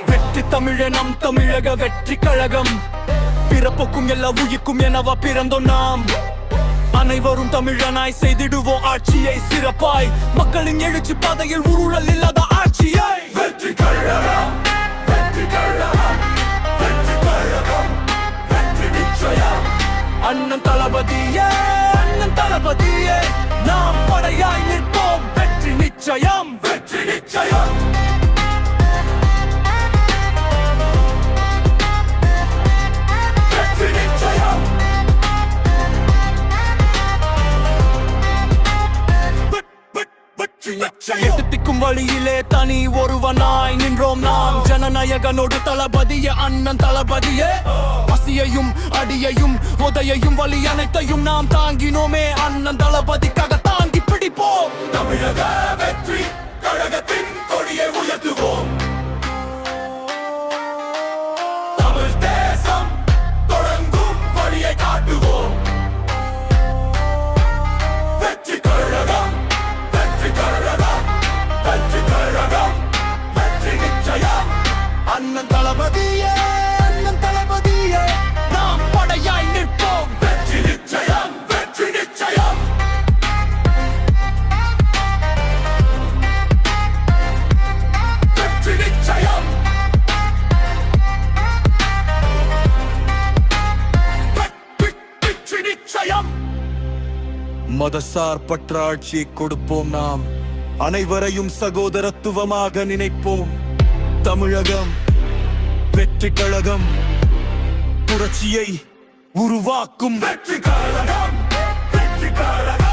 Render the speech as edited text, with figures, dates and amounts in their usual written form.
வெற்றி தமிழ நம் தமிழக வெற்றி கழகம். பிறப்புக்கும் எல்லா உயிர்க்கும் எனவா பிறந்தோம் நாம். அனைவரும் தமிழனாய் செய்திடுவோம் ஆட்சியை சிறப்பாய். மக்களின் எழுச்சி பாதையில் உருளல் இல்லாத ஆட்சியை. வெற்றி கழகம், வெற்றி கழகம், வெற்றி கழகம், வெற்றி நிச்சயம். அண்ணன் தளபதியே, அண்ணன் தளபதியே, நாம் படையாய் நிற்போம். வெற்றி நிச்சயம், வெற்றி நிச்சயம். எட்டுத்திக்கும் வழியிலே தனி ஒருவனாய் நின்றோம் நாம். ஜனநாயகனோடு தளபதியே, அண்ணன் தளபதியே. பசியையும் அடியையும் உதையையும் வழி அனைத்தையும் நாம் தாங்கினோமே. அண்ணன் தளபதிக்காக தாங்கி பிடிப்போம். தமிழக வெற்றி கழகத்தின் கொடியை உயர்த்துவோம். தமிழ் தேசம் தொடங்கும் வழியை காட்டுவோம். வெற்றி கழகம், வெற்றி கழகம், வெற்றி கழகம், வெற்றி நிச்சயம். அண்ணன் தளபதியே, அண்ணன் தளபதியே, நாம் படையாய் நிற்போம். வெற்றி நிச்சயம், வெற்றி நிச்சயம். வெற்றி நிச்சயம். வெற்றி நிச்சயம். மதசார்பற்ற ஆட்சியை கொடுப்போம் நாம். அனைவரையும் சகோதரத்துவமாக நினைப்போம். தமிழகம் வெற்றி கழகம், புரட்சியை உருவாக்கும். வெற்றி கழகம், வெற்றி கழகம்.